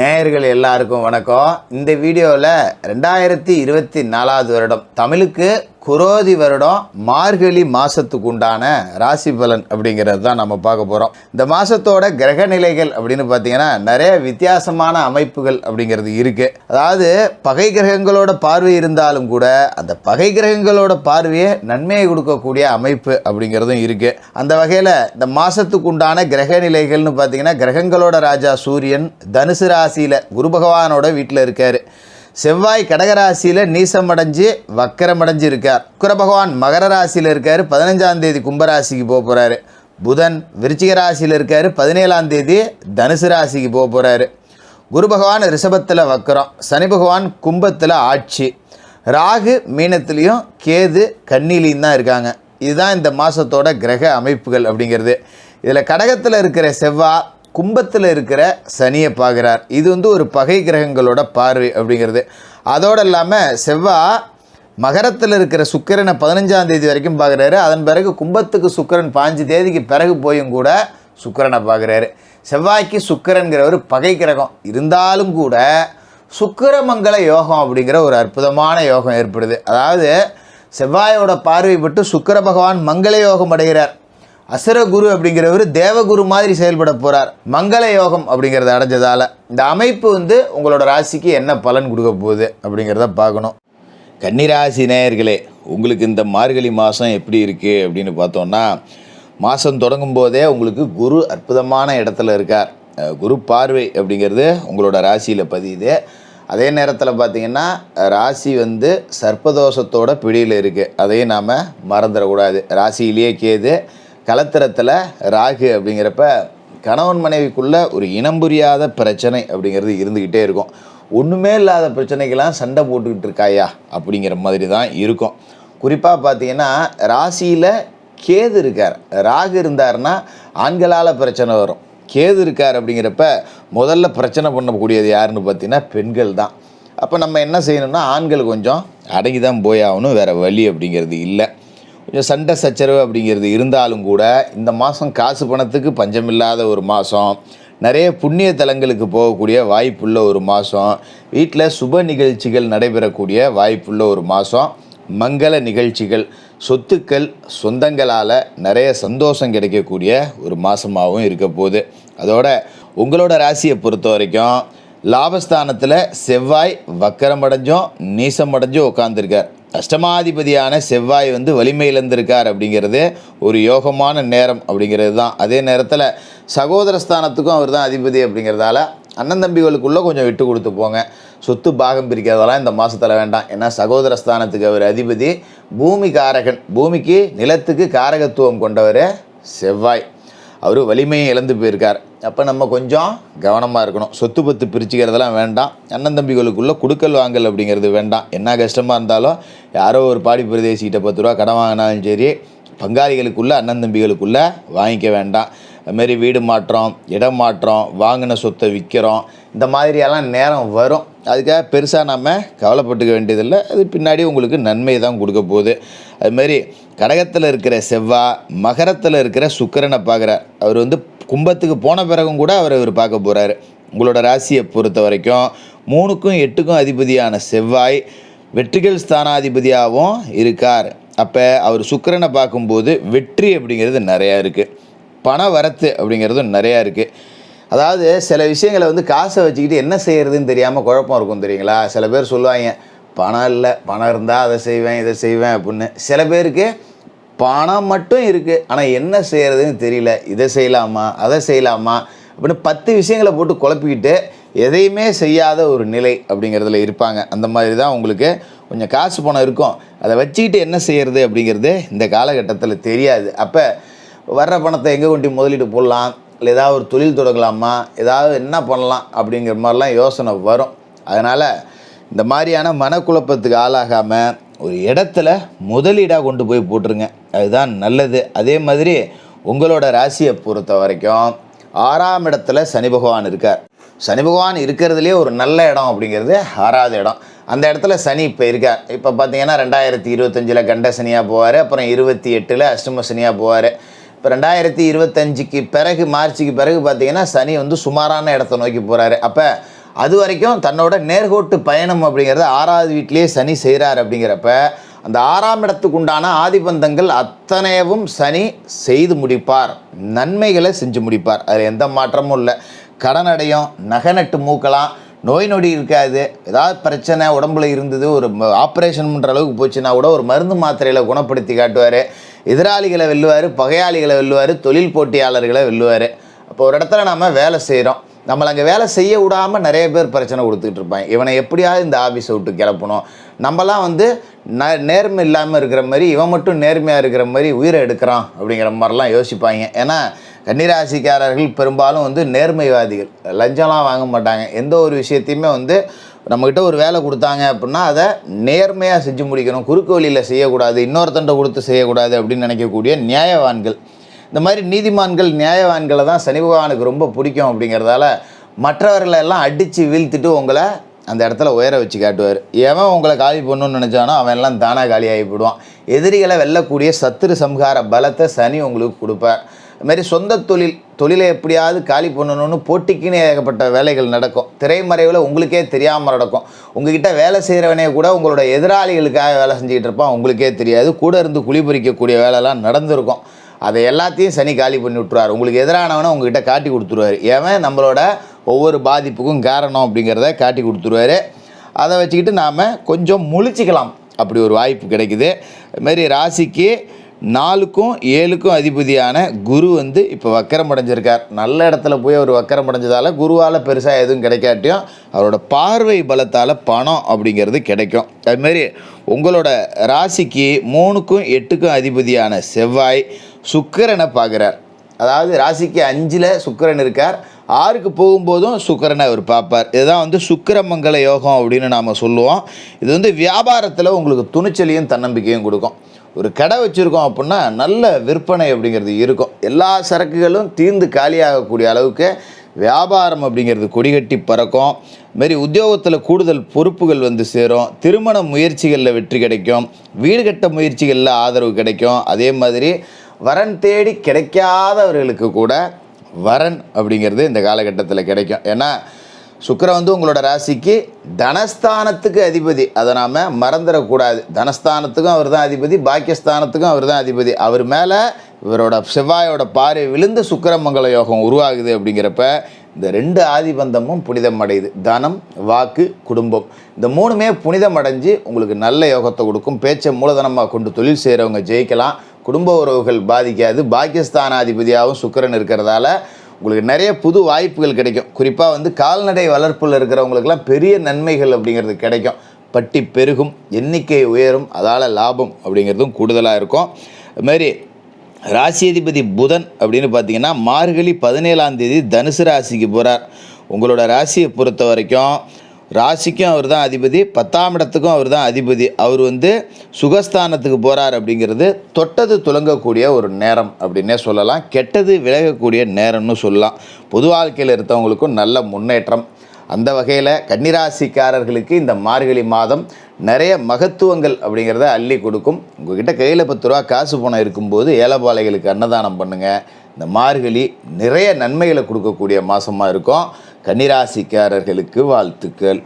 நேயர்கள் எல்லாருக்கும் வணக்கம். இந்த வீடியோவில் 2024 வருடம் தமிழுக்கு குரோதி வருடம் மார்கழி மாதத்துக்கு உண்டான ராசி பலன் அப்படிங்கிறது தான் நம்ம பார்க்க போகிறோம். இந்த மாதத்தோட கிரக நிலைகள் அப்படின்னு பார்த்தீங்கன்னா நிறைய வித்தியாசமான அமைப்புகள் அப்படிங்கிறது இருக்குது. அதாவது பகை கிரகங்களோட பார்வை இருந்தாலும் கூட அந்த பகை கிரகங்களோட பார்வையை நன்மையை கொடுக்கக்கூடிய அமைப்பு அப்படிங்கிறதும் இருக்குது. அந்த வகையில் இந்த மாதத்துக்கு உண்டான கிரக நிலைகள்னு பார்த்தீங்கன்னா கிரகங்களோட ராஜா சூரியன் தனுசு ராசியில் குரு பகவானோட வீட்டில் இருக்கார். செவ்வாய் கடகராசியில் நீசமடைஞ்சு வக்கரமடைஞ்சு இருக்கார். சுக்கிர பகவான் மகர ராசியில் இருக்கார். 15ஆம் தேதி கும்பராசிக்கு போக போகிறாரு. புதன் விருச்சிக ராசியில் இருக்கார். 17ஆம் தேதி தனுசு ராசிக்கு போக போகிறாரு. குரு பகவான் ரிஷபத்தில் வக்கரம். சனி பகவான் கும்பத்தில் ஆட்சி. ராகு மீனத்துலேயும் கேது கன்னிலையும் தான் இருக்காங்க. இதுதான் இந்த மாதத்தோட கிரக அமைப்புகள் அப்படிங்கிறது. இதில் கடகத்தில் இருக்கிற செவ்வாய் கும்பத்தில் இருக்கிற சனியை பார்க்குறார். இது ஒரு பகை கிரகங்களோட பார்வை அப்படிங்கிறது. அதோடு இல்லாமல் செவ்வாய் மகரத்தில் இருக்கிற சுக்கிரனை 15ஆம் தேதி வரைக்கும் பார்க்குறாரு. அதன் பிறகு கும்பத்துக்கு சுக்கிரன் 5 தேதிக்கு பிறகு போயும் கூட சுக்கிரனை பார்க்குறாரு. செவ்வாய்க்கு சுக்கிரன்கிறவர் பகை கிரகம் இருந்தாலும் கூட சுக்கிரமங்கல யோகம் அப்படிங்கிற ஒரு அற்புதமான யோகம் ஏற்படுது. அதாவது செவ்வாயோட பார்வை பட்டு சுக்கிர பகவான் மங்கள யோகம் அடைகிறார். அசுரகுரு அப்படிங்கிறவர் தேவகுரு மாதிரி செயல்பட போகிறார். மங்கள யோகம் அப்படிங்கிறத அடைஞ்சதால் இந்த அமைப்பு உங்களோட ராசிக்கு என்ன பலன் கொடுக்க போகுது அப்படிங்கிறத பார்க்கணும். கன்னிராசி நேயர்களே, உங்களுக்கு இந்த மார்கழி மாதம் எப்படி இருக்குது அப்படின்னு பார்த்தோன்னா, மாதம் தொடங்கும் போதே உங்களுக்கு குரு அற்புதமான இடத்துல இருக்கார். குரு பார்வை அப்படிங்கிறது உங்களோட ராசியில் பதியுது. அதே நேரத்தில் பார்த்திங்கன்னா ராசி சர்ப்பதோஷத்தோட பிடியில் இருக்குது. அதையும் நாம் மறந்துடக்கூடாது. ராசியிலேயே கேது, கலத்திரத்தில் ராகு அப்படிங்கிறப்ப கணவன் மனைவிக்குள்ளே ஒரு இனம் புரியாத பிரச்சனை அப்படிங்கிறது இருந்துக்கிட்டே இருக்கும். ஒன்றுமே இல்லாத பிரச்சனைக்கெல்லாம் சண்டை போட்டுக்கிட்டு இருக்காயா அப்படிங்கிற மாதிரி தான் இருக்கும். குறிப்பாக பார்த்தீங்கன்னா ராசியில் கேது இருக்கார். ராகு இருந்தார்னா ஆண்களால் பிரச்சனை வரும். கேது இருக்கார் அப்படிங்கிறப்ப முதல்ல பிரச்சனை பண்ணக்கூடியது யாருன்னு பார்த்தீங்கன்னா பெண்கள் தான். அப்போ நம்ம என்ன செய்யணும்னா ஆண்கள் கொஞ்சம் அடங்கி தான் போய் ஆகணும், வேறு வழி அப்படிங்கிறது இல்லை. கொஞ்சம் சண்டை சச்சரவு அப்படிங்கிறது இருந்தாலும் கூட இந்த மாதம் காசு பணத்துக்கு பஞ்சமில்லாத ஒரு மாதம். நிறைய புண்ணிய தலங்களுக்கு போகக்கூடிய வாய்ப்புள்ள ஒரு மாதம். வீட்டில் சுப நிகழ்ச்சிகள் நடைபெறக்கூடிய வாய்ப்புள்ள ஒரு மாதம். மங்கள நிகழ்ச்சிகள், சொத்துக்கள், சொந்தங்களால் நிறைய சந்தோஷம் கிடைக்கக்கூடிய ஒரு மாதமாகவும் இருக்க போகுது. அதோட உங்களோட ராசியை பொறுத்த வரைக்கும் லாபஸ்தானத்தில் செவ்வாய் வக்கரமடைஞ்சும் நீசமடைஞ்சும் உட்காந்துருக்கார். அஷ்டமாதிபதியான செவ்வாய் வலிமையிலேருந்திருக்கார் அப்படிங்கிறது ஒரு யோகமான நேரம் அப்படிங்கிறது தான். அதே நேரத்தில் சகோதரஸ்தானத்துக்கும் அவர் தான் அதிபதி அப்படிங்கிறதால அண்ணன் தம்பிகளுக்குள்ளே கொஞ்சம் விட்டு கொடுத்து போங்க. சொத்து பாகம் பிரிக்கிறதெல்லாம் இந்த மாதத்தில் வேண்டாம். ஏன்னா சகோதரஸ்தானத்துக்கு அவர் அதிபதி, பூமி காரகன். பூமிக்கு நிலத்துக்கு காரகத்துவம் கொண்டவர் செவ்வாய். அவர் வலிமையை இழந்து போயிருக்கார். அப்போ நம்ம கொஞ்சம் கவனமாக இருக்கணும். சொத்து பத்து பிரிச்சுக்கிறதெல்லாம் வேண்டாம். அண்ணன் தம்பிகளுக்குள்ளே கொடுக்கல் வாங்கல் அப்படிங்கிறது வேண்டாம். என்ன கஷ்டமாக இருந்தாலும் யாரோ ஒரு பாடி பிரதேசிக்கிட்ட 10 ரூபா கடன் வாங்கினாலும் சரி, பங்காளிகளுக்குள்ளே அண்ணன் தம்பிகளுக்குள்ளே வாங்கிக்க வேண்டாம். அதுமாரி வீடு மாற்றம், இடம் மாற்றம், வாங்கின சொத்தை விற்கிறோம், இந்த மாதிரியெல்லாம் நேரம் வரும். அதுக்காக பெருசாக நம்ம கவலைப்பட்டுக்க வேண்டியதில்லை. அது பின்னாடி உங்களுக்கு நன்மை தான் கொடுக்க போகுது. அதுமாரி கடகத்தில் இருக்கிற செவ்வாய் மகரத்தில் இருக்கிற சுக்கிரனை பார்க்குறார். அவர் கும்பத்துக்கு போன பிறகும் கூட அவர் பார்க்க போகிறாரு. உங்களோட ராசியை பொறுத்த வரைக்கும் 3க்கும் 8க்கும் அதிபதியான செவ்வாய் வெற்றிகள் ஸ்தானாதிபதியாகவும் இருக்கார். அப்போ அவர் சுக்கிரனை பார்க்கும்போது வெற்றி அப்படிங்கிறது நிறையா இருக்குது. பண வரத்து அப்படிங்கிறதும் நிறையா இருக்குது. அதாவது சில விஷயங்களை காசை வச்சுக்கிட்டு என்ன செய்கிறதுன்னு தெரியாமல் குழப்பம் இருக்கும் தெரியுங்களா. சில பேர் சொல்லுவாங்க பணம் இல்லை, பணம் இருந்தால் அதை செய்வேன் இதை செய்வேன் அப்படின்னு. சில பேருக்கு பணம் மட்டும் இருக்குது, ஆனால் என்ன செய்கிறதுன்னு தெரியல. இதை செய்யலாமா அதை செய்யலாமா அப்படின்னு 10 விஷயங்களை போட்டு குழப்பிக்கிட்டு எதையுமே செய்யாத ஒரு நிலை அப்படிங்கிறதுல இருப்பாங்க. அந்த மாதிரி தான் உங்களுக்கு கொஞ்சம் காசு பணம் இருக்கும், அதை வச்சுக்கிட்டு என்ன செய்கிறது அப்படிங்கிறது இந்த காலகட்டத்தில் தெரியாது. அப்போ வர்ற பணத்தை எங்கே கொண்டு முதலீடு போடலாம், இல்லை ஏதாவது ஒரு தொழில் தொடங்கலாமா, ஏதாவது என்ன பண்ணலாம் அப்படிங்கிற மாதிரிலாம் யோசனை வரும். அதனால் இந்த மாதிரியான மனக்குழப்பத்துக்கு ஆளாகாமல் ஒரு இடத்துல முதலீடாக கொண்டு போய் போட்டுருங்க, அதுதான் நல்லது. அதே மாதிரி உங்களோட ராசியை பொறுத்த வரைக்கும் 6ஆம் இடத்துல சனி பகவான் இருக்கார். சனி பகவான் இருக்கிறதுலே ஒரு நல்ல இடம் அப்படிங்கிறது 6வது இடம். அந்த இடத்துல சனி இப்போ இருக்கார். இப்போ பார்த்தீங்கன்னா 2025 கண்ட சனியாக போவார். அப்புறம் 28 அஷ்டம சனியாக போவார். இப்போ 2025க்கு பிறகு மார்ச்சுக்கு பிறகு பார்த்திங்கன்னா சனி சுமாரான இடத்த நோக்கி போகிறாரு. அப்போ அது வரைக்கும் தன்னோட நேர்கோட்டு பயணம் அப்படிங்கிறத 6வது வீட்டிலேயே சனி செய்கிறார். அப்படிங்கிறப்ப அந்த 6ஆம் இடத்துக்கு உண்டான ஆதிபந்தங்கள் அத்தனையவும் சனி செய்து முடிப்பார், நன்மைகளை செஞ்சு முடிப்பார். அதில் எந்த மாற்றமும் இல்லை. கடன் அடையும், நகை நட்டு மூக்கலாம், நோய் நொடி இருக்காது. ஏதாவது பிரச்சனை உடம்புல இருந்தது, ஒரு ஆப்ரேஷன் பண்ணுற அளவுக்கு போச்சுன்னா கூட ஒரு மருந்து மாத்திரையில் குணப்படுத்தி காட்டுவார். எதிராளிகளை வெல்லுவார், பகையாளிகளை வெல்லுவார், தொழில் போட்டியாளர்களை வெல்லுவார். அப்போ ஒரு இடத்துல நம்ம வேலை செய்கிறோம், நம்மளை அங்கே வேலை செய்ய விடாமல் நிறைய பேர் பிரச்சனை கொடுத்துக்கிட்டு இருப்பாங்க. இவனை எப்படியாவது இந்த ஆஃபீஸை விட்டு கிளப்பணும், நம்மலாம் வந்து நேர்மை இல்லாமல் இருக்கிற மாதிரி இவன் மட்டும் நேர்மையாக இருக்கிற மாதிரி உயிரை எடுக்கிறான் அப்படிங்கிற மாதிரிலாம் யோசிப்பாங்க. ஏன்னா கன்னிராசிக்காரர்கள் பெரும்பாலும் வந்து நேர்மைவாதிகள், லஞ்சம்லாம் வாங்க மாட்டாங்க. எந்த ஒரு விஷயத்தையுமே வந்து நம்மக்கிட்ட ஒரு வேலை கொடுத்தாங்க அப்படின்னா அதை நேர்மையாக செஞ்சு முடிக்கணும், குறுக்கு வழியில் செய்யக்கூடாது, இன்னொருத்தண்டை கொடுத்து செய்யக்கூடாது அப்படின்னு நினைக்கக்கூடிய நியாயவான்கள். இந்த மாதிரி நீதிமான்கள், நியாயவான்களை தான் சனி பகவானுக்கு ரொம்ப பிடிக்கும். அப்படிங்கிறதால மற்றவர்களெல்லாம் அடித்து வீழ்த்திட்டு உங்களை அந்த இடத்துல உயர வச்சு காட்டுவார். எவன் உங்களை காலி பண்ணணும்னு நினச்சானோ அவன் எல்லாம் தானாக காலியாகி போடுவான். எதிரிகளை வெல்லக்கூடிய சத்துரு சம்ஹார பலத்தை சனி உங்களுக்கு கொடுப்பார். அதுமாரி சொந்த தொழிலை எப்படியாவது காலி பண்ணணும்னு போட்டிக்குன்னு ஏகப்பட்ட வேலைகள் நடக்கும். திரைமறைவில் உங்களுக்கே தெரியாமல் நடக்கும். உங்ககிட்ட வேலை செய்கிறவனே கூட உங்களோட எதிராளிகளுக்காக வேலை செஞ்சுக்கிட்டு இருப்பான், உங்களுக்கே தெரியாது. கூட இருந்து குழிபறிக்கக்கூடிய வேலைலாம் நடந்திருக்கும். அதை எல்லாத்தையும் சனி காலி பண்ணி விட்டுருவார். உங்களுக்கு எதிரானவனை உங்ககிட்ட காட்டி கொடுத்துருவார். ஏன் நம்மளோட ஒவ்வொரு பாதிப்புக்கும் காரணம் அப்படிங்கிறத காட்டி கொடுத்துருவார். அதை வச்சுக்கிட்டு நாம் கொஞ்சம் முழிச்சிக்கலாம், அப்படி ஒரு வாய்ப்பு கிடைக்குது. அதுமாரி ராசிக்கு 4க்கும் 7க்கும் அதிபதியான குரு வந்து இப்போ வக்கரம் அடைஞ்சிருக்கார். நல்ல இடத்துல போய் அவர் வக்கரம் அடைஞ்சதால் குருவால் பெருசாக எதுவும் கிடைக்காட்டியும் அவரோட பார்வை பலத்தால் பணம் அப்படிங்கிறது கிடைக்கும். அதுமாரி உங்களோட ராசிக்கு 3க்கும் 8க்கும் அதிபதியான செவ்வாய் சுக்கிரனை பார்க்குறார். அதாவது ராசிக்கு 5ல் சுக்கிரன் இருக்கார், 6க்கு போகும்போதும் சுக்கிரனை அவர் பார்ப்பார். இதுதான் வந்து சுக்கிரமங்கல யோகம் அப்படின்னு நாம் சொல்லுவோம். இது வந்து வியாபாரத்தில் உங்களுக்கு துணிச்சலையும் தன்னம்பிக்கையும் கொடுக்கும். ஒரு கடை வச்சுருக்கோம் அப்படின்னா நல்ல விற்பனை அப்படிங்கிறது இருக்கும். எல்லா சரக்குகளும் தீர்ந்து காலியாகக்கூடிய அளவுக்கு வியாபாரம் அப்படிங்கிறது கொடிகட்டி பறக்கும். மாரி உத்தியோகத்தில் கூடுதல் பொறுப்புகள் வந்து சேரும். திருமண முயற்சிகளில் வெற்றி கிடைக்கும். வீடு கட்ட முயற்சிகளில் ஆதரவு கிடைக்கும். அதே மாதிரி வரன் தேடி கிடைக்காதவர்களுக்கு கூட வரன் அப்படிங்கிறது இந்த காலகட்டத்தில் கிடைக்கும். ஏன்னா சுக்கிரன் வந்து உங்களோட ராசிக்கு தனஸ்தானத்துக்கு அதிபதி, அதை நாம் மறந்துடக்கூடாது. தனஸ்தானத்துக்கும் அவர் தான் அதிபதி, பாக்கியஸ்தானத்துக்கும் அவர் தான் அதிபதி. அவர் மேலே இவரோட செவ்வாயோட பார்வை விழுந்து சுக்கிரமங்கல யோகம் உருவாகுது. அப்படிங்கிறப்ப இந்த 2 ஆதிபந்தமும் புனிதம் அடையுது. தனம், வாக்கு, குடும்பம், இந்த 3மே புனிதம் அடைஞ்சு உங்களுக்கு நல்ல யோகத்தை கொடுக்கும். பேச்சை மூலதனமாக கொண்டு தொழில் செய்கிறவங்க ஜெயிக்கலாம். குடும்ப உறவுகள் பாதிக்காது. பாக்கியஸ்தானாதிபதியாகவும் சுக்கிரன் இருக்கிறதால உங்களுக்கு நிறைய புது வாய்ப்புகள் கிடைக்கும். குறிப்பாக வந்து கால்நடை வளர்ப்பில் இருக்கிறவங்களுக்கெல்லாம் பெரிய நன்மைகள் அப்படிங்கிறது கிடைக்கும். பட்டி பெருகும், எண்ணிக்கை உயரும், அதால் லாபம் அப்படிங்கிறதும் கூடுதலாக இருக்கும். அதுமாரி ராசி அதிபதி புதன் அப்படின்னு பார்த்தீங்கன்னா மார்கழி 17ஆம் தேதி தனுசு ராசிக்கு போகிறார். உங்களோட ராசியை பொறுத்த வரைக்கும் ராசிக்கும் அவர் தான் அதிபதி, 10ஆம் இடத்துக்கும் அவர் தான் அதிபதி. அவர் வந்து சுகஸ்தானத்துக்கு போகிறார். அப்படிங்கிறது தொட்டது துலங்கக்கூடிய ஒரு நேரம் அப்படின்னே சொல்லலாம். கெட்டது விலகக்கூடிய நேரம்னு சொல்லலாம். பொது வாழ்க்கையில் இருந்தவங்களுக்கும் நல்ல முன்னேற்றம். அந்த வகையில் கன்னிராசிக்காரர்களுக்கு இந்த மார்கழி மாதம் நிறைய மகத்துவங்கள் அப்படிங்கிறத அள்ளி கொடுக்கும். உங்கள்கிட்ட கையில் 10 ரூபா காசு பணம் இருக்கும்போது ஏழைப்பாளைகளுக்கு அன்னதானம் பண்ணுங்கள். இந்த மார்கழி நிறைய நன்மைகளை கொடுக்கக்கூடிய மாதமாக இருக்கும். கன்னிராசிக்காரர்களுக்கு வாழ்த்துக்கள்.